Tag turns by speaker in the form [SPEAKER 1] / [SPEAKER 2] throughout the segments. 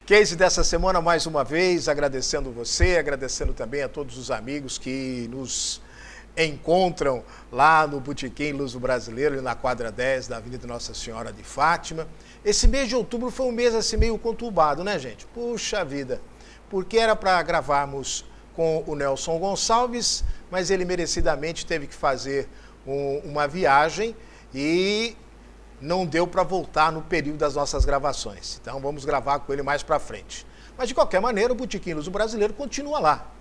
[SPEAKER 1] Case dessa semana, mais uma vez, agradecendo você, agradecendo também a todos os amigos que nos encontram lá no Botequim Luso Brasileiro, na quadra 10 da Avenida Nossa Senhora de Fátima. Esse mês de outubro foi um mês assim meio conturbado, né, gente? Puxa vida, porque era para gravarmos com o Nelson Gonçalves, mas ele merecidamente teve que fazer uma viagem e não deu para voltar no período das nossas gravações. Então vamos gravar com ele mais para frente. Mas de qualquer maneira, o Botequim Luso Brasileiro continua lá,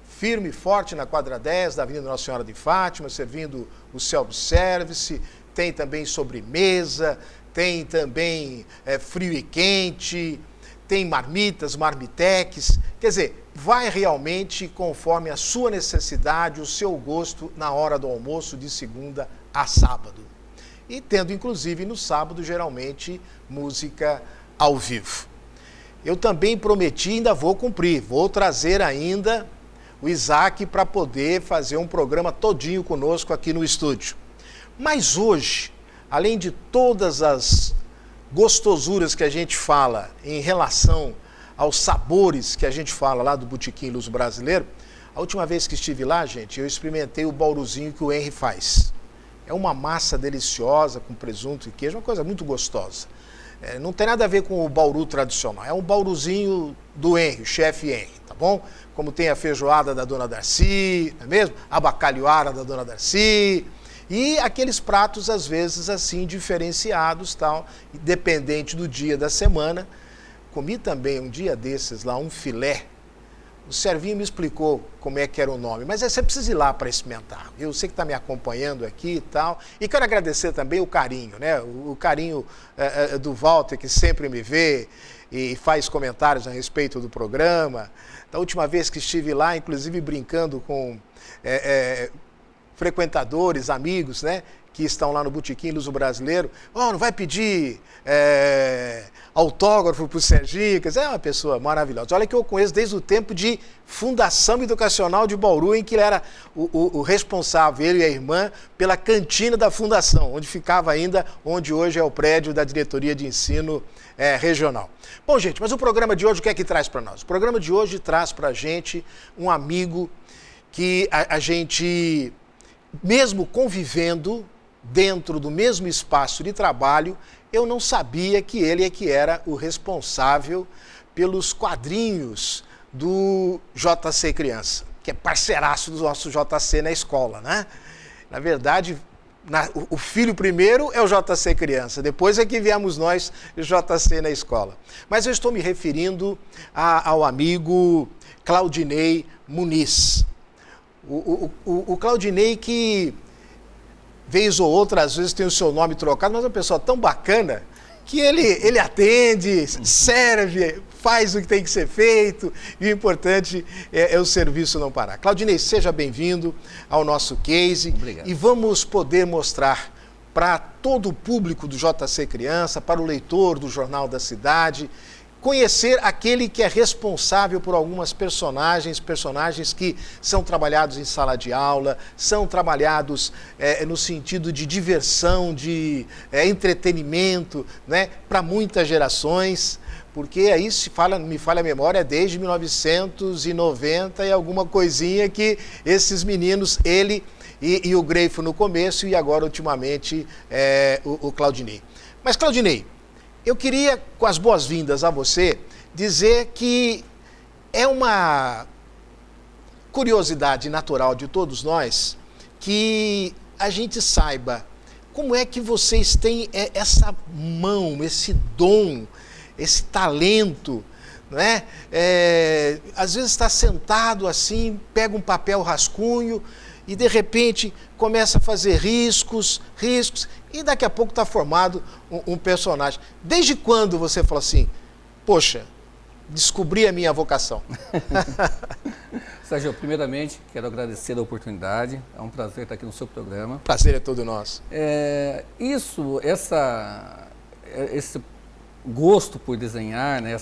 [SPEAKER 1] firme e forte na quadra 10 da Avenida Nossa Senhora de Fátima, servindo o self-service, tem também sobremesa, tem também frio e quente, tem marmitas, marmitex, quer dizer, vai realmente conforme a sua necessidade, o seu gosto na hora do almoço de segunda a sábado. E tendo, inclusive, no sábado, geralmente, música ao vivo. Eu também prometi, ainda vou cumprir, vou trazer ainda o Isaac para poder fazer um programa todinho conosco aqui no estúdio. Mas hoje, além de todas as gostosuras que a gente fala em relação aos sabores que a gente fala lá do Botequim Luso Brasileiro, a última vez que estive lá, gente, eu experimentei o bauruzinho que o Henry faz. É uma massa deliciosa, com presunto e queijo, uma coisa muito gostosa. Não tem nada a ver com o bauru tradicional, é um bauruzinho do Henry, o chefe Henry, tá bom? Como tem a feijoada da Dona Darcy, não é mesmo? A bacalhoada da Dona Darcy. E aqueles pratos, às vezes, assim, diferenciados, tal, dependente do dia da semana. Comi também, um dia desses lá, um filé. O Servinho me explicou como é que era o nome, mas você precisa ir lá para experimentar. Eu sei que está me acompanhando aqui e tal. E quero agradecer também o carinho, né? O carinho do Walter, que sempre me vê e faz comentários a respeito do programa. Da última vez que estive lá, inclusive brincando com frequentadores, amigos, né? Que estão lá no Botequim Luso Brasileiro, não vai pedir autógrafo para o Serginho, quer dizer, é uma pessoa maravilhosa. Olha que eu conheço desde o tempo de Fundação Educacional de Bauru, em que ele era o responsável, ele e a irmã, pela cantina da Fundação, onde ficava ainda, onde hoje é o prédio da Diretoria de Ensino Regional. Bom, gente, mas o programa de hoje, o que é que traz para nós? O programa de hoje traz para a gente um amigo que a gente, mesmo convivendo dentro do mesmo espaço de trabalho, eu não sabia que ele é que era o responsável pelos quadrinhos do JC Criança, que é parceiraço do nosso JC na escola, né? Na verdade, o filho primeiro é o JC Criança, depois é que viemos nós, o JC na escola. Mas eu estou me referindo ao amigo Claudinei Muniz. O Claudinei que vez ou outra, às vezes tem o seu nome trocado, mas é uma pessoa tão bacana que ele atende, serve, faz o que tem que ser feito, e o importante é o serviço não parar. Claudinei, seja bem-vindo ao nosso case.
[SPEAKER 2] Obrigado.
[SPEAKER 1] E vamos poder mostrar para todo o público do JC Criança, para o leitor do Jornal da Cidade, conhecer aquele que é responsável por algumas personagens que são trabalhados em sala de aula, são trabalhados no sentido de diversão, de entretenimento, né, para muitas gerações, porque aí me falha a memória, desde 1990 e alguma coisinha que esses meninos, ele e o Greifo no começo e agora ultimamente o Claudinei. Mas Claudinei, eu queria, com as boas-vindas a você, dizer que é uma curiosidade natural de todos nós que a gente saiba como é que vocês têm essa mão, esse dom, esse talento, não é? Às vezes está sentado assim, pega um papel rascunho e de repente começa a fazer riscos, e daqui a pouco está formado um personagem. Desde quando você falou assim, poxa, descobri a minha vocação?
[SPEAKER 2] Sérgio, primeiramente, quero agradecer a oportunidade, é um prazer estar aqui no seu programa.
[SPEAKER 1] Prazer é todo nosso.
[SPEAKER 2] Esse gosto por desenhar, né,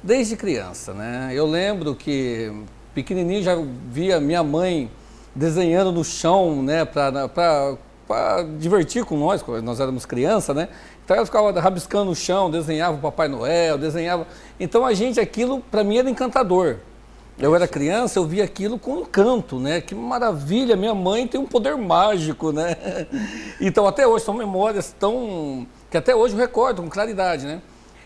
[SPEAKER 2] desde criança, né? Eu lembro que pequenininho já via minha mãe desenhando no chão, né, para para divertir com nós, quando nós éramos criança, né? Então ela ficava rabiscando o chão, desenhava o Papai Noel, desenhava... Então aquilo para mim era encantador. Eu era criança, eu via aquilo com encanto, né? Que maravilha, minha mãe tem um poder mágico, né? Então até hoje são memórias que até hoje eu recordo com claridade, né?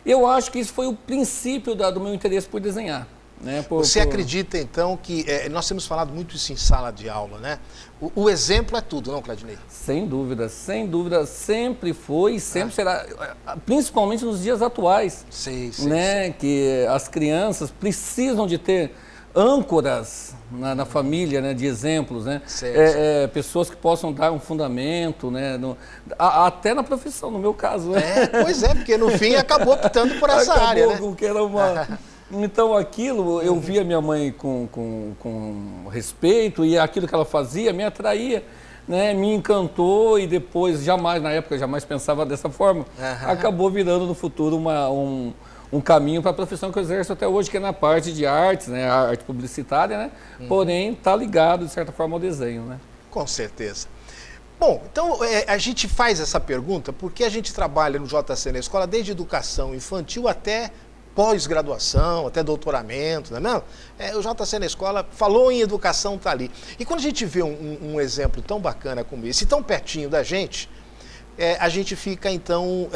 [SPEAKER 2] Eu acho que isso foi o princípio do meu interesse por desenhar. Né?
[SPEAKER 1] Você acredita, então, que nós temos falado muito isso em sala de aula, né? O exemplo é tudo, não, Claudinei?
[SPEAKER 2] Sem dúvida, sempre foi e sempre será, principalmente nos dias atuais, né? Que as crianças precisam de ter âncoras na família, né? De exemplos, né? Pessoas que possam dar um fundamento, né? Até na profissão, no meu caso. Né?
[SPEAKER 1] Pois é, porque no fim acabou optando por essa área, né?
[SPEAKER 2] Que era Então aquilo, eu via minha mãe com respeito e aquilo que ela fazia me atraía, né? Me encantou e depois, na época eu jamais pensava dessa forma, acabou virando no futuro um caminho para a profissão que eu exerço até hoje, que é na parte de artes, né? A arte publicitária, né? Porém, está ligado de certa forma ao desenho, né?
[SPEAKER 1] Com certeza. Bom, então a gente faz essa pergunta porque a gente trabalha no JC na escola desde educação infantil até pós-graduação, até doutoramento, não é mesmo? O JC na escola falou em educação, está ali. E quando a gente vê um exemplo tão bacana como esse, tão pertinho da gente, a gente fica, então,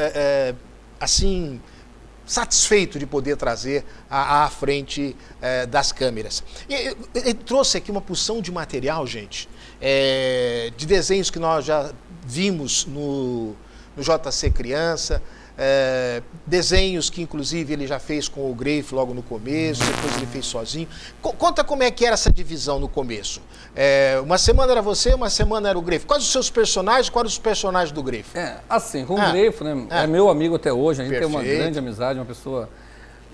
[SPEAKER 1] assim, satisfeito de poder trazer à frente das câmeras. Ele trouxe aqui uma porção de material, gente, de desenhos que nós já vimos no JC Criança, desenhos que inclusive ele já fez com o Greif logo no começo, depois ele fez sozinho. Conta como é que era essa divisão no começo. Uma semana era você, uma semana era o Greif. Quais os seus personagens, quais os personagens do Greif?
[SPEAKER 2] Assim, com o Greif, né, é meu amigo até hoje, a gente tem uma grande amizade, uma pessoa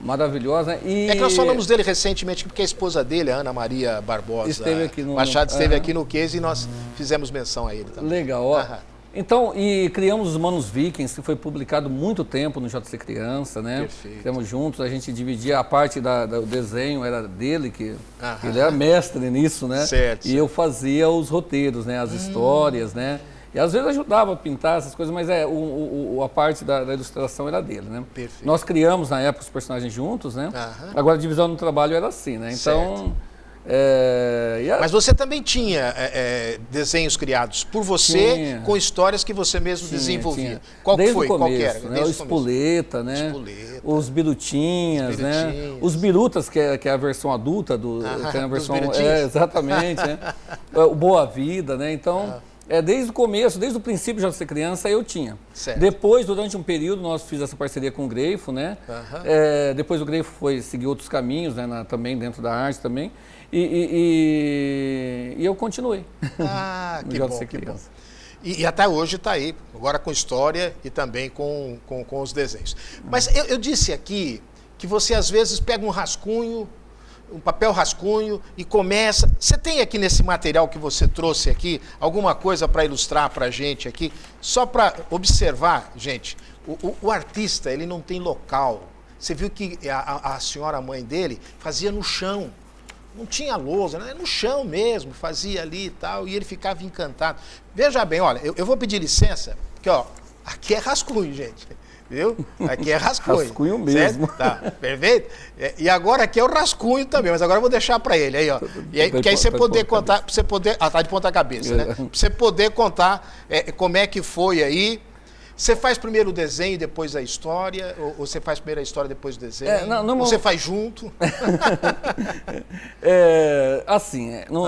[SPEAKER 2] maravilhosa. E...
[SPEAKER 1] que nós falamos dele recentemente, porque a esposa dele, a Ana Maria Barbosa
[SPEAKER 2] esteve aqui
[SPEAKER 1] Machado, esteve aqui no Case e nós fizemos menção a ele também.
[SPEAKER 2] Legal, ó. Então, e criamos os Manos Vikings, que foi publicado muito tempo no JC Criança, né?
[SPEAKER 1] Perfeito.
[SPEAKER 2] Criamos juntos, a gente dividia a parte do desenho, era dele, que ele era mestre nisso, né?
[SPEAKER 1] Certo.
[SPEAKER 2] E eu fazia os roteiros, né? As histórias, né? E às vezes ajudava a pintar essas coisas, mas a parte da ilustração era dele, né?
[SPEAKER 1] Perfeito.
[SPEAKER 2] Nós criamos, na época, os personagens juntos, né? Agora a divisão do trabalho era assim, né? Então...
[SPEAKER 1] Certo. Mas você também tinha desenhos criados por você, com histórias que você mesmo desenvolvia. Qual que foi?
[SPEAKER 2] Começo,
[SPEAKER 1] qual que era?
[SPEAKER 2] Né? O Espoleta, né? Os Birutinhas, né? Os Birutas, que é a versão adulta tem a versão, exatamente, né? O Boa Vida, né? Então, desde o começo, desde o princípio já de ser criança, eu tinha.
[SPEAKER 1] Certo.
[SPEAKER 2] Depois, durante um período, nós fizemos essa parceria com o Greifo, né? Depois o Greifo foi seguir outros caminhos, né? também dentro da arte também. E eu continuei.
[SPEAKER 1] Que bom, que bom. E até hoje está aí, agora com história e também com os desenhos. Mas eu disse aqui que você às vezes pega um rascunho, um papel rascunho e começa... Você tem aqui nesse material que você trouxe aqui, alguma coisa para ilustrar para a gente aqui? Só para observar, gente, o artista, ele não tem local. Você viu que a senhora mãe dele fazia no chão. Não tinha lousa, né? No chão mesmo, fazia ali e tal, e ele ficava encantado. Veja bem, olha, eu vou pedir licença, porque ó, aqui é rascunho, gente, viu? Aqui é rascunho.
[SPEAKER 2] Rascunho mesmo.
[SPEAKER 1] Tá, perfeito? E agora aqui é o rascunho também, mas agora eu vou deixar para ele, aí ó. E aí, porque aí você poder contar, pra você poder... tá de ponta cabeça, né? Pra você poder contar como é que foi aí. Você faz primeiro o desenho e depois a história? Ou você faz primeiro a história e depois o desenho? Ou você faz junto?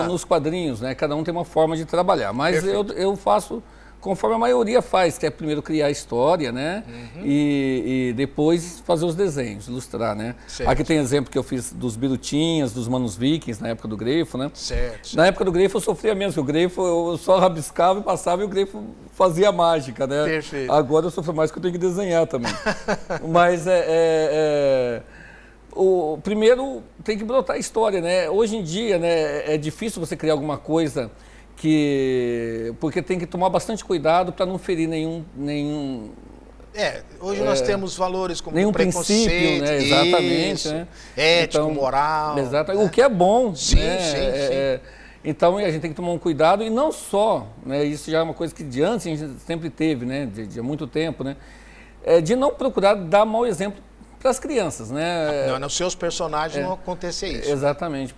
[SPEAKER 2] Nos quadrinhos, né, cada um tem uma forma de trabalhar. Mas eu faço conforme a maioria faz, que é primeiro criar a história, né? E depois fazer os desenhos, ilustrar, né? Certo. Aqui tem exemplo que eu fiz dos Birutinhas, dos Manos Vikings, na época do Greifo, né?
[SPEAKER 1] Certo.
[SPEAKER 2] Na época do Greifo eu sofria menos, porque o Greifo eu só rabiscava e passava e o Greifo fazia mágica, né?
[SPEAKER 1] Perfeito.
[SPEAKER 2] Agora eu sofro mais que eu tenho que desenhar também. Mas o primeiro tem que brotar a história, né? Hoje em dia, né, é difícil você criar alguma coisa porque tem que tomar bastante cuidado para não ferir nenhum
[SPEAKER 1] hoje nós temos valores como
[SPEAKER 2] nenhum
[SPEAKER 1] preconceito,
[SPEAKER 2] princípio, né? Exatamente,
[SPEAKER 1] isso,
[SPEAKER 2] né?
[SPEAKER 1] ético,
[SPEAKER 2] então,
[SPEAKER 1] moral.
[SPEAKER 2] Exatamente. O que é bom.
[SPEAKER 1] Sim,
[SPEAKER 2] né?
[SPEAKER 1] sim.
[SPEAKER 2] Então a gente tem que tomar um cuidado e não só, né, isso já é uma coisa que de antes a gente sempre teve, né, de muito tempo, né, de não procurar dar mau exemplo para as crianças, né?
[SPEAKER 1] Não, nos seus personagens não acontecer isso.
[SPEAKER 2] Exatamente.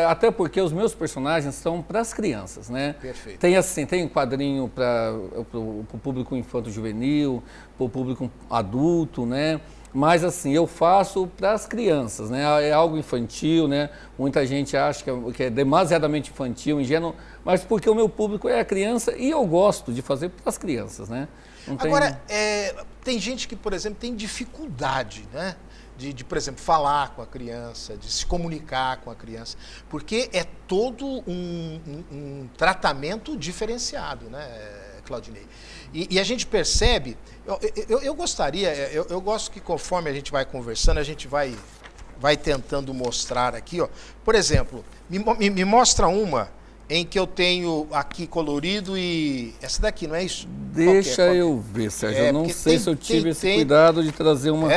[SPEAKER 2] Até porque os meus personagens são para as crianças, né?
[SPEAKER 1] Perfeito.
[SPEAKER 2] Tem assim, tem um quadrinho para o público infanto-juvenil, para o público adulto, né? Mas assim, eu faço para as crianças, né? É algo infantil, né? Muita gente acha que é demasiadamente infantil, ingênuo, mas porque o meu público é a criança e eu gosto de fazer para as crianças, né?
[SPEAKER 1] Agora, tem gente que, por exemplo, tem dificuldade, né? De, por exemplo, falar com a criança, de se comunicar com a criança, porque é todo um tratamento diferenciado, né, Claudinei? E a gente percebe, eu gostaria, eu gosto que conforme a gente vai conversando, a gente vai tentando mostrar aqui, ó. Por exemplo, me mostra uma em que eu tenho aqui colorido e... Essa daqui, não é isso?
[SPEAKER 2] Deixa eu ver, Sérgio. Eu não sei se eu tive esse cuidado de trazer uma...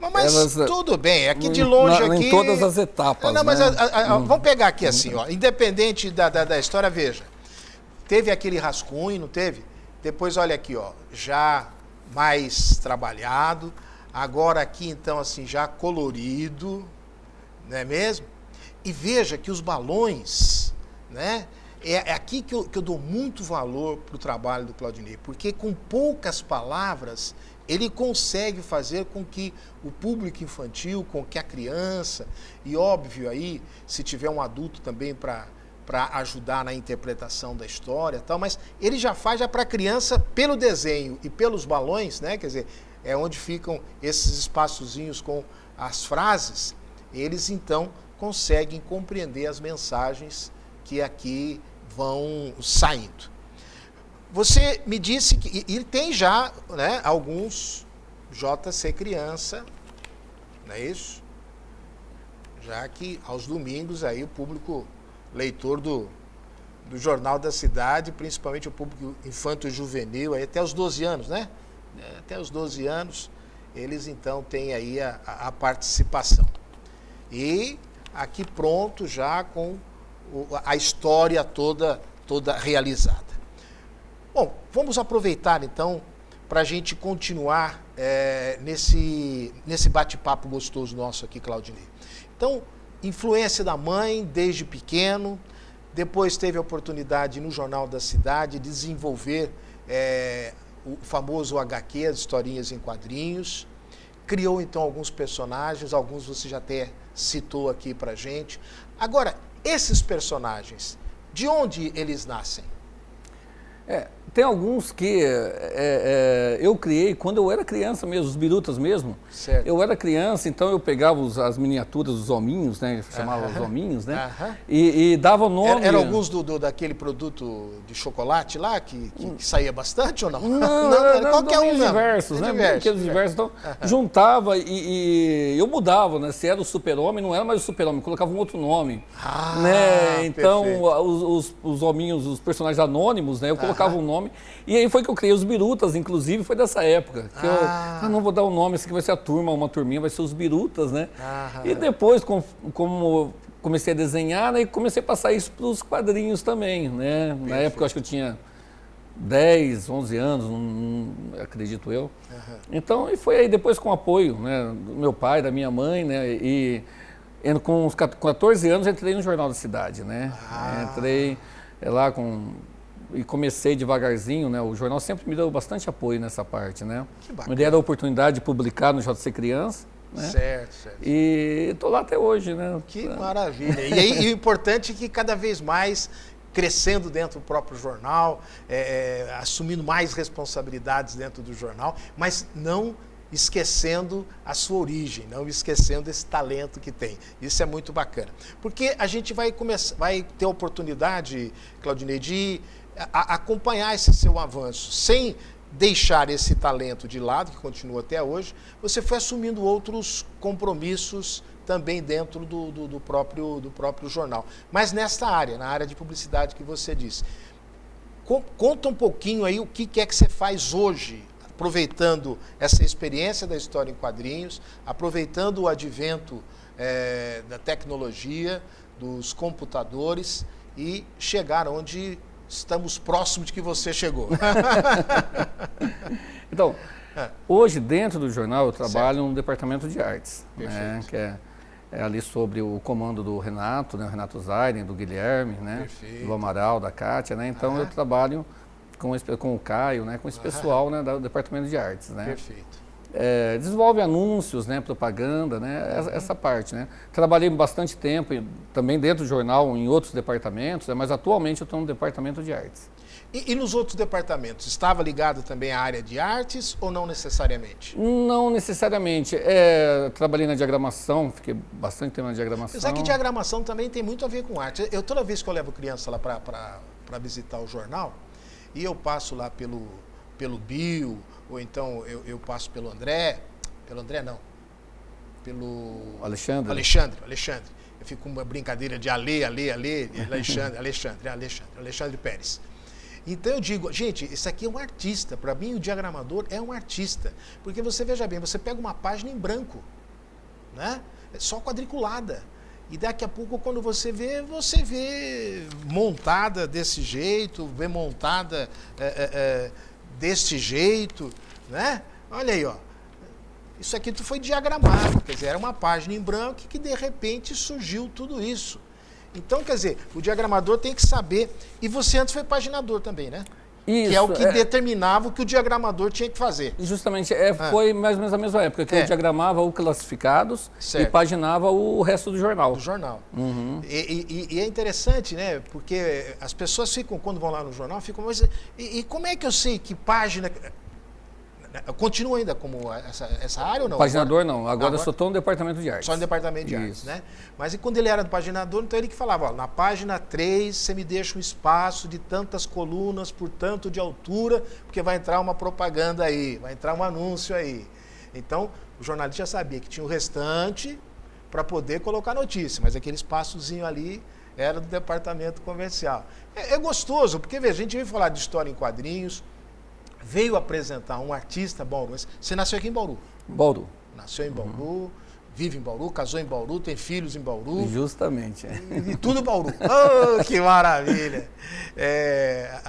[SPEAKER 1] Mas tudo bem, aqui de longe aqui...
[SPEAKER 2] Em todas as etapas,
[SPEAKER 1] não, mas
[SPEAKER 2] né?
[SPEAKER 1] Vamos pegar aqui assim, ó. Independente da história, veja. Teve aquele rascunho, não teve? Depois, olha aqui, ó. Já mais trabalhado. Agora aqui, então, assim, já colorido. Não é mesmo? E veja que os balões... né? É aqui que eu dou muito valor para o trabalho do Claudinei, porque com poucas palavras ele consegue fazer com que o público infantil, com que a criança, e óbvio aí, se tiver um adulto também para ajudar na interpretação da história, tal, mas ele já faz para a criança pelo desenho e pelos balões, né? Quer dizer, é onde ficam esses espaçozinhos com as frases, eles então conseguem compreender as mensagens que aqui vão saindo. Você me disse que ele tem já, né, alguns JC Criança, não é isso? Já que aos domingos aí o público leitor do Jornal da Cidade, principalmente o público infanto-juvenil, aí até os 12 anos, né? Até os 12 anos, eles então têm aí a participação. E aqui pronto já com a história toda realizada. Bom, vamos aproveitar então para a gente continuar nesse bate-papo gostoso nosso aqui, Claudinei. Então, influência da mãe desde pequeno, depois teve a oportunidade no Jornal da Cidade de desenvolver o famoso HQ, as historinhas em quadrinhos, criou então alguns personagens, alguns você já até citou aqui para a gente. Agora, esses personagens, de onde eles nascem?
[SPEAKER 2] Tem alguns que eu criei quando eu era criança mesmo, os birutas mesmo.
[SPEAKER 1] Certo.
[SPEAKER 2] Eu era criança, então eu pegava as miniaturas, os hominhos, né? Chamava os hominhos, né? E dava o nome...
[SPEAKER 1] Eram alguns daquele produto de chocolate lá, que saía bastante ou não?
[SPEAKER 2] Não,
[SPEAKER 1] qualquer um mesmo.
[SPEAKER 2] Diversos, né? Brinquedos diversos. Então, juntava e eu mudava, né? Se era o Super-Homem, não era mais o Super-Homem, colocava um outro nome. Né? Então, os hominhos, os personagens anônimos, né? Eu colocava um nome. E aí foi que eu criei os birutas, inclusive, foi dessa época. Que eu não vou dar um nome, esse aqui vai ser a turma, uma turminha, vai ser os birutas, né? E depois, como comecei a desenhar, né, e comecei a passar isso para os quadrinhos também, né? Perfeito. Na época eu acho que eu tinha 10, 11 anos, acredito eu. Então, e foi aí depois com o apoio, né, do meu pai, da minha mãe, né? E com uns 14 anos entrei no Jornal da Cidade, né? Entrei lá e comecei devagarzinho, né? O jornal sempre me deu bastante apoio nessa parte, né? Me deram a oportunidade de publicar no JC Criança, né?
[SPEAKER 1] Certo.
[SPEAKER 2] E estou lá até hoje, né?
[SPEAKER 1] Que maravilha. E aí, o importante é que cada vez mais crescendo dentro do próprio jornal, assumindo mais responsabilidades dentro do jornal, mas não esquecendo a sua origem, não esquecendo esse talento que tem. Isso é muito bacana. Porque a gente vai ter a oportunidade, Claudinei, de acompanhar esse seu avanço, sem deixar esse talento de lado, que continua até hoje. Você foi assumindo outros compromissos também dentro do próprio jornal. Mas nesta área, na área de publicidade que você disse. Conta um pouquinho aí o que é que você faz hoje, aproveitando essa experiência da história em quadrinhos, aproveitando o advento da tecnologia, dos computadores e chegar onde estamos próximos de que você chegou.
[SPEAKER 2] Então, hoje dentro do jornal eu trabalho no departamento de artes, né, que é ali sobre o comando do Renato, né, o Renato Zaiden, do Guilherme, né, do Amaral, da Kátia, né, então eu trabalho com o Caio, né, com esse pessoal, né, do departamento de artes, né.
[SPEAKER 1] Perfeito.
[SPEAKER 2] Desenvolve anúncios, né, propaganda, né, essa parte, né. Trabalhei bastante tempo também dentro do jornal em outros departamentos, né, mas atualmente eu estou no departamento de artes.
[SPEAKER 1] E nos outros departamentos, estava ligado também à área de artes ou não necessariamente?
[SPEAKER 2] Não necessariamente. Trabalhei na diagramação, fiquei bastante tempo na diagramação.
[SPEAKER 1] Apesar que diagramação também tem muito a ver com arte. Toda vez que eu levo criança lá para visitar o jornal, e eu passo lá pelo Bill, ou então eu passo pelo André não, pelo
[SPEAKER 2] Alexandre.
[SPEAKER 1] Eu fico com uma brincadeira de Alexandre Pérez. Então eu digo, gente, isso aqui é um artista. Para mim, o diagramador é um artista. Porque você, veja bem, você pega uma página em branco, né? Só quadriculada. E daqui a pouco, quando você vê montada desse jeito, vê montada deste jeito, né? Olha aí, ó. Isso aqui foi diagramado, quer dizer, era uma página em branco que de repente surgiu tudo isso. Então, quer dizer, o diagramador tem que saber. E você antes foi paginador também, né?
[SPEAKER 2] Isso,
[SPEAKER 1] que é o que determinava o que o diagramador tinha que fazer.
[SPEAKER 2] Justamente, foi mais ou menos a mesma época que eu diagramava o classificados e paginava o resto do jornal.
[SPEAKER 1] Do jornal. E é interessante, né? Porque as pessoas ficam, quando vão lá no jornal, ficam, mas e como é que eu sei que página... Continua ainda como essa área ou não?
[SPEAKER 2] Paginador não, agora eu só estou no departamento de artes.
[SPEAKER 1] Só no departamento de artes, né? Mas e quando ele era do paginador, então ele que falava, ó, na página 3 você me deixa um espaço de tantas colunas por tanto de altura, porque vai entrar uma propaganda aí, vai entrar um anúncio aí. Então, o jornalista já sabia que tinha o restante para poder colocar notícia, mas aquele espaçozinho ali era do departamento comercial. É gostoso, porque veja, a gente veio falar de história em quadrinhos, veio apresentar um artista bauruense. Você nasceu aqui em Bauru?
[SPEAKER 2] Bauru.
[SPEAKER 1] Nasceu em Bauru, vive em Bauru, casou em Bauru, tem filhos em Bauru.
[SPEAKER 2] Justamente.
[SPEAKER 1] E tudo Bauru. Oh, que maravilha!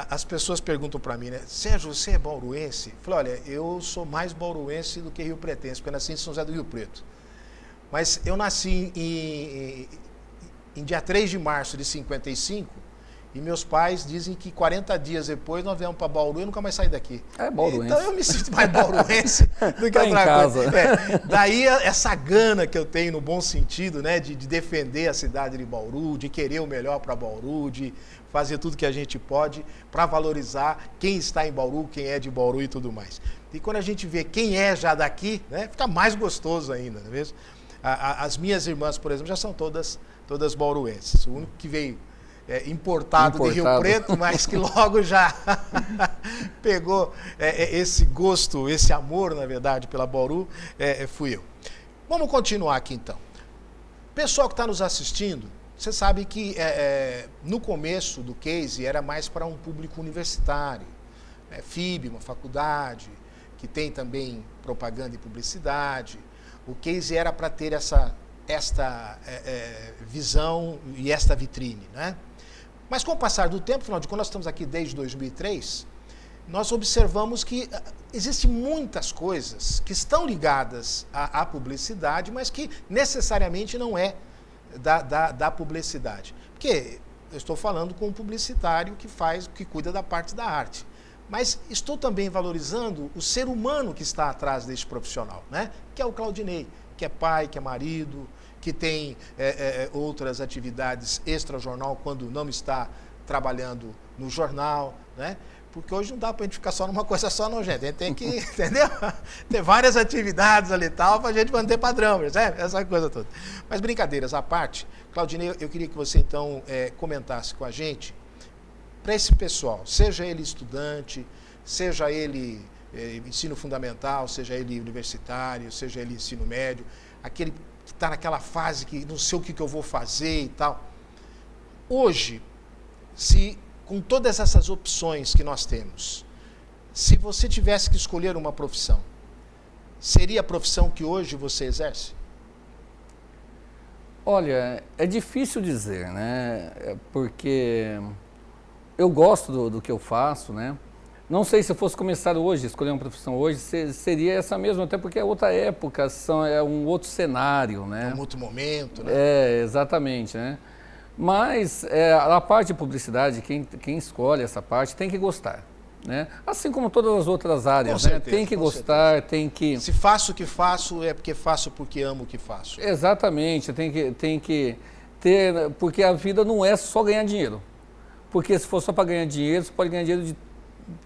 [SPEAKER 1] As pessoas perguntam para mim, né? Sérgio, você é bauruense? Eu falei, olha, eu sou mais bauruense do que rio-pretense, porque eu nasci em São José do Rio Preto. Mas eu nasci em dia 3 de março de 55, e meus pais dizem que 40 dias depois nós viemos para Bauru e nunca mais saí daqui.
[SPEAKER 2] É bauruense.
[SPEAKER 1] Então eu me sinto mais bauruense do que outra coisa. Daí essa gana que eu tenho no bom sentido, né, de defender a cidade de Bauru, de querer o melhor para Bauru, de fazer tudo que a gente pode para valorizar quem está em Bauru, quem é de Bauru e tudo mais. E quando a gente vê quem é já daqui, né, fica mais gostoso ainda, não é mesmo? As minhas irmãs, por exemplo, já são todas bauruenses. O único que veio importado de Rio Preto, mas que logo já pegou esse gosto, esse amor, na verdade, pela Bauru, fui eu. Vamos continuar aqui, então. Pessoal que está nos assistindo, você sabe que no começo do case era mais para um público universitário, FIB, uma faculdade, que tem também propaganda e publicidade. O case era para ter esta visão e esta vitrine, né? Mas com o passar do tempo, afinal de contas, nós estamos aqui desde 2003, nós observamos que existem muitas coisas que estão ligadas à publicidade, mas que necessariamente não é da publicidade. Porque eu estou falando com um publicitário que cuida da parte da arte. Mas estou também valorizando o ser humano que está atrás desse profissional, né? Que é o Claudinei, que é pai, que é marido, que tem outras atividades extra-jornal quando não está trabalhando no jornal, né? Porque hoje não dá para a gente ficar só numa coisa só, não, gente. A gente tem que, entendeu? Ter várias atividades ali e tal para a gente manter padrão, percebe? Essa coisa toda. Mas brincadeiras à parte, Claudinei, eu queria que você então comentasse com a gente, para esse pessoal, seja ele estudante, seja ele ensino fundamental, seja ele universitário, seja ele ensino médio, aquele que está naquela fase que não sei o que eu vou fazer e tal. Hoje, com todas essas opções que nós temos, se você tivesse que escolher uma profissão, seria a profissão que hoje você exerce?
[SPEAKER 2] Olha, é difícil dizer, né? Porque eu gosto do que eu faço, né? Não sei se eu fosse começar hoje, escolher uma profissão hoje, seria essa mesma, até porque é outra época, é um outro cenário, né?
[SPEAKER 1] É um outro momento, né?
[SPEAKER 2] É, exatamente, né? Mas a parte de publicidade, quem escolhe essa parte tem que gostar, né? Assim como todas as outras áreas,
[SPEAKER 1] Com
[SPEAKER 2] né?
[SPEAKER 1] certeza,
[SPEAKER 2] Tem que
[SPEAKER 1] com
[SPEAKER 2] gostar,
[SPEAKER 1] certeza.
[SPEAKER 2] tem que...
[SPEAKER 1] Se faço o que faço, é porque faço porque amo o que faço.
[SPEAKER 2] Exatamente, tem que ter, porque a vida não é só ganhar dinheiro. Porque se for só para ganhar dinheiro, você pode ganhar dinheiro de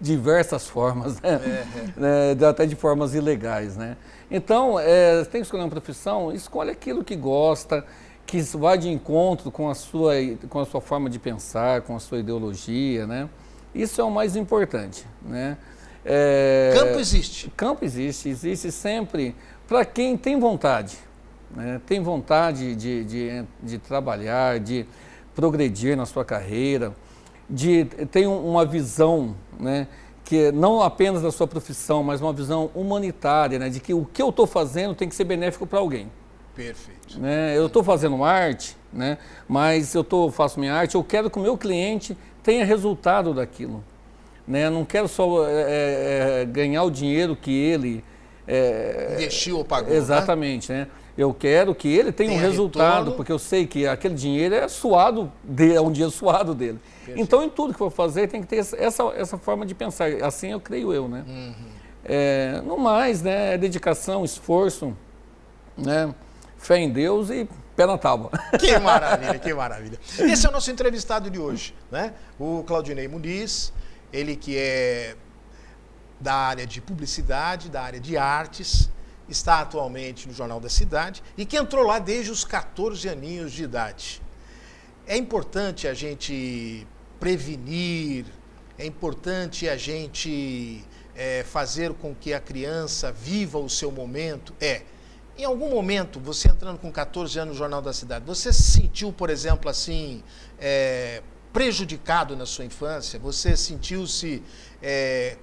[SPEAKER 2] diversas formas, né? Até de formas ilegais, né? Então, você tem que escolher uma profissão, escolhe aquilo que gosta, que vai de encontro com a sua forma de pensar, com a sua ideologia, né? Isso é o mais importante, né?
[SPEAKER 1] Campo existe.
[SPEAKER 2] Campo existe sempre para quem tem vontade, né? Tem vontade de trabalhar, de progredir na sua carreira, tem uma visão, né, que não apenas da sua profissão, mas uma visão humanitária, né, de que o que eu estou fazendo tem que ser benéfico para alguém.
[SPEAKER 1] Perfeito.
[SPEAKER 2] Né? Eu estou fazendo arte, né, mas faço minha arte, eu quero que o meu cliente tenha resultado daquilo. Né? Eu não quero só ganhar o dinheiro que ele...
[SPEAKER 1] investiu ou pagou.
[SPEAKER 2] Exatamente, né? Eu quero que ele tenha um resultado, retorno, porque eu sei que aquele dinheiro é suado dele, é um dinheiro suado dele. Perfeito. Então, em tudo que for fazer, tem que ter essa forma de pensar. Assim eu creio eu, né? Uhum. No mais, né? Dedicação, esforço, né? Fé em Deus e pé na tábua.
[SPEAKER 1] Que maravilha, que maravilha. Esse é o nosso entrevistado de hoje, né? O Claudinei Muniz, ele que é da área de publicidade, da área de artes, está atualmente no Jornal da Cidade e que entrou lá desde os 14 aninhos de idade. É importante a gente prevenir, é importante a gente fazer com que a criança viva o seu momento. Em algum momento, você entrando com 14 anos no Jornal da Cidade, você se sentiu, por exemplo, assim, prejudicado na sua infância? Você sentiu-se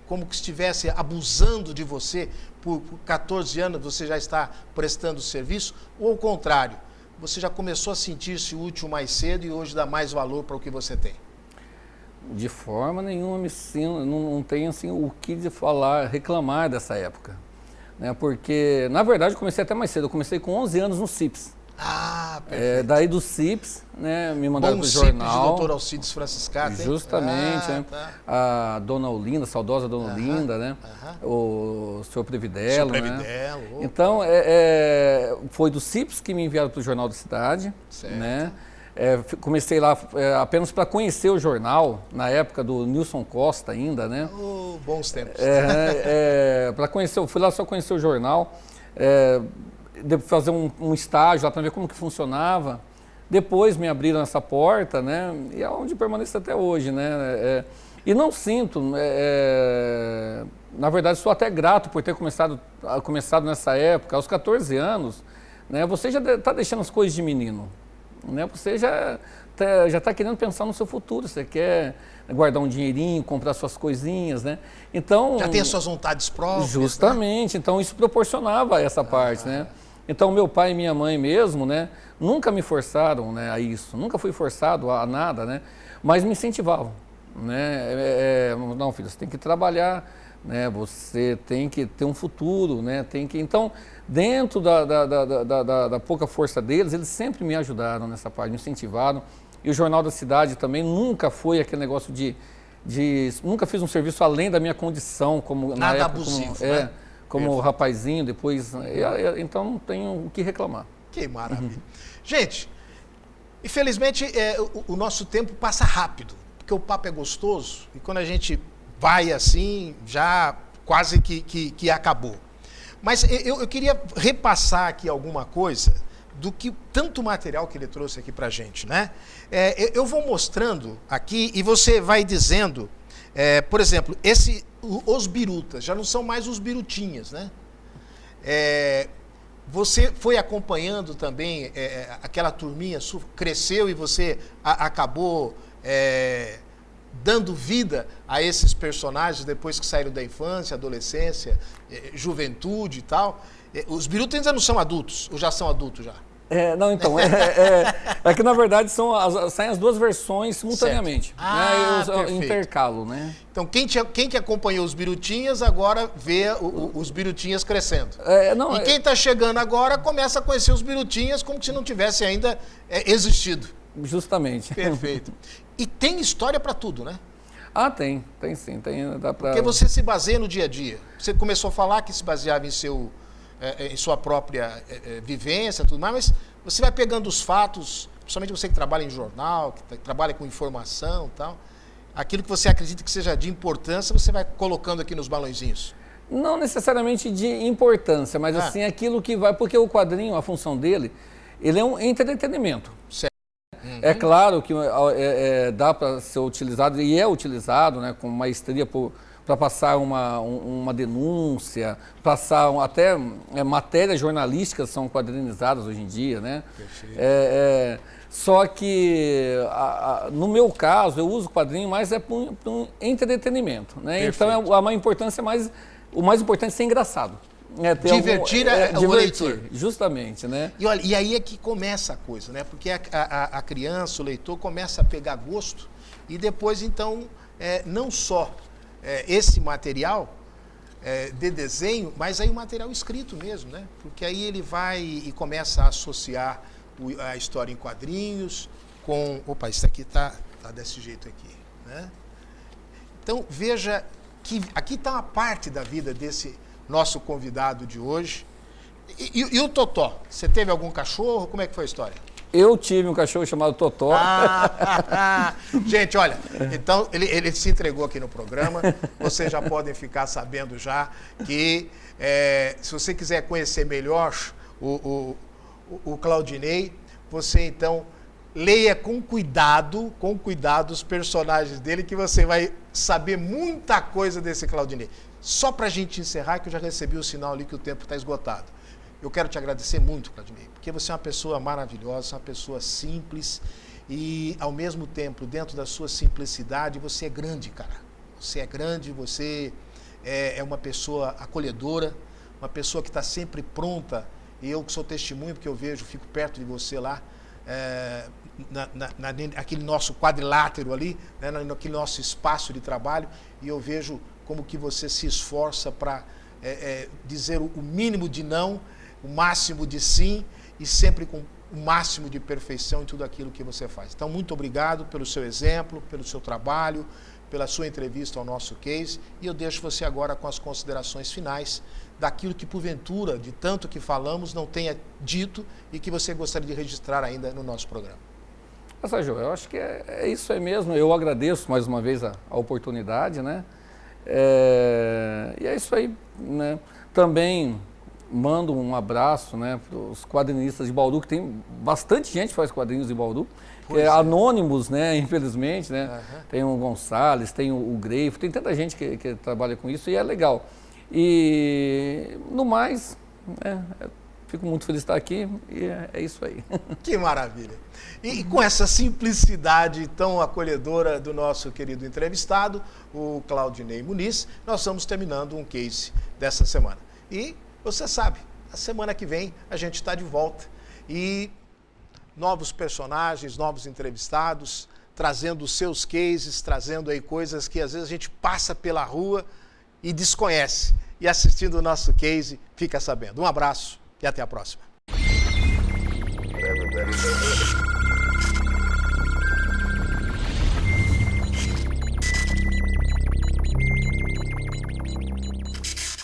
[SPEAKER 1] como que estivesse abusando de você? Por 14 anos você já está prestando serviço? Ou ao contrário, você já começou a sentir-se útil mais cedo e hoje dá mais valor para o que você tem?
[SPEAKER 2] De forma nenhuma não tenho assim, o que falar, reclamar dessa época. Né? Porque, na verdade, eu comecei até mais cedo. Eu comecei com 11 anos no CIPS.
[SPEAKER 1] Ah, perfeito.
[SPEAKER 2] Daí do CIPS, né, me mandaram para o jornal.
[SPEAKER 1] CIPS de doutor Alcides Franciscato, hein?
[SPEAKER 2] Justamente, né?
[SPEAKER 1] Tá.
[SPEAKER 2] A dona Olinda, a saudosa dona Olinda, né? O senhor Previdelo, né? Então, foi do CIPS que me enviaram para o Jornal da Cidade, certo. Né? Comecei lá apenas para conhecer o jornal, na época do Nilson Costa ainda, né?
[SPEAKER 1] Bons tempos.
[SPEAKER 2] Para conhecer, eu fui lá só conhecer o jornal, depois fazer um estágio lá para ver como que funcionava. Depois me abriram essa porta, né? E é onde permaneço até hoje, né? E não sinto, na verdade, sou até grato por ter começado nessa época, aos 14 anos, né? Você já está deixando as coisas de menino, né? Você já está querendo pensar no seu futuro, você quer guardar um dinheirinho, comprar suas coisinhas, né? Então,
[SPEAKER 1] já tem as suas vontades próprias.
[SPEAKER 2] Justamente, né? Então isso proporcionava essa parte, né? Então meu pai e minha mãe mesmo, né? Nunca me forçaram, né, a isso, nunca fui forçado a nada, né? Mas me incentivavam, né? Não, filho, você tem que trabalhar, né? Você tem que ter um futuro, né? Então, dentro da pouca força deles, eles sempre me ajudaram nessa parte, me incentivaram. E o Jornal da Cidade também nunca foi aquele negócio nunca fiz um serviço além da minha condição, como
[SPEAKER 1] nada
[SPEAKER 2] na época,
[SPEAKER 1] abusivo, né?
[SPEAKER 2] Como rapazinho, depois, então não tenho o que reclamar.
[SPEAKER 1] Que maravilha. Gente, infelizmente o nosso tempo passa rápido, porque o papo é gostoso e quando a gente vai assim, já quase que acabou. Mas eu queria repassar aqui alguma coisa do que tanto material que ele trouxe aqui pra gente, né? Eu vou mostrando aqui e você vai dizendo, por exemplo, os birutas, já não são mais os birutinhas, né? Você foi acompanhando também aquela turminha, cresceu e você acabou dando vida a esses personagens depois que saíram da infância, adolescência, juventude e tal. Os birutas ainda não são adultos, ou já são adultos já?
[SPEAKER 2] Não, então, é que na verdade saem as duas versões simultaneamente. Eu intercalo, né?
[SPEAKER 1] Então, quem que acompanhou os Birutinhas agora vê os Birutinhas crescendo. E quem está chegando agora começa a conhecer os Birutinhas como se não tivesse ainda existido.
[SPEAKER 2] Justamente.
[SPEAKER 1] Perfeito. E tem história para tudo, né?
[SPEAKER 2] Tem sim. Dá pra...
[SPEAKER 1] Porque você se baseia no dia a dia. Você começou a falar que se baseava em sua própria vivência, tudo mais, mas você vai pegando os fatos, principalmente você que trabalha em jornal, que trabalha com informação e tal, aquilo que você acredita que seja de importância, você vai colocando aqui nos balãozinhos.
[SPEAKER 2] Não necessariamente de importância, mas assim, aquilo que vai, porque o quadrinho, a função dele, ele é um entretenimento.
[SPEAKER 1] Certo.
[SPEAKER 2] É claro que dá para ser utilizado, e é utilizado, né, com maestria para passar uma denúncia, passar até matérias jornalísticas são quadrinizadas hoje em dia, né? Só que no meu caso eu uso o quadrinho mais para um entretenimento, né? Então o mais importante é ser engraçado.
[SPEAKER 1] Divertir o leitor.
[SPEAKER 2] Justamente, né?
[SPEAKER 1] E olha, e aí é que começa a coisa, né? Porque a criança, o leitor, começa a pegar gosto e depois, então, não só esse material de desenho, mas aí o material escrito mesmo, né? Porque aí ele vai e começa a associar a história em quadrinhos com... Opa, isso aqui tá desse jeito aqui, né? Então, veja que aqui está uma parte da vida desse nosso convidado de hoje. E o Totó? Você teve algum cachorro? Como é que foi a história?
[SPEAKER 2] Eu tive um cachorro chamado Totó.
[SPEAKER 1] Gente, olha, então ele se entregou aqui no programa. Vocês já podem ficar sabendo já que se você quiser conhecer melhor o Claudinei, você então leia com cuidado os personagens dele, que você vai saber muita coisa desse Claudinei. Só para a gente encerrar, que eu já recebi o sinal ali que o tempo está esgotado. Eu quero te agradecer muito, Claudinei, porque você é uma pessoa maravilhosa, uma pessoa simples e, ao mesmo tempo, dentro da sua simplicidade, você é grande, cara. Você é grande, você é uma pessoa acolhedora, uma pessoa que está sempre pronta, e eu que sou testemunho, porque eu vejo, fico perto de você lá, naquele nosso quadrilátero ali, né, naquele nosso espaço de trabalho, e eu vejo como que você se esforça para dizer o mínimo de não, o máximo de sim, e sempre com o máximo de perfeição em tudo aquilo que você faz. Então, muito obrigado pelo seu exemplo, pelo seu trabalho, pela sua entrevista ao nosso case, e eu deixo você agora com as considerações finais daquilo que, porventura, de tanto que falamos, não tenha dito e que você gostaria de registrar ainda no nosso programa.
[SPEAKER 2] Sérgio, eu acho que é isso aí mesmo. Eu agradeço mais uma vez a oportunidade, né? E é isso aí, né? Também mando um abraço, né, para os quadrinistas de Bauru, que tem bastante gente que faz quadrinhos em Bauru, anônimos, né, infelizmente, né? Uhum. Tem o Gonçalves, tem o Greifo, tem tanta gente que trabalha com isso e é legal. E no mais, fico muito feliz de estar aqui e é isso aí.
[SPEAKER 1] Que maravilha! E com essa simplicidade tão acolhedora do nosso querido entrevistado, o Claudinei Muniz, nós estamos terminando um case dessa semana. E você sabe, a semana que vem a gente está de volta e novos personagens, novos entrevistados, trazendo os seus cases, trazendo aí coisas que às vezes a gente passa pela rua e desconhece. E assistindo o nosso case, fica sabendo. Um abraço e até a próxima.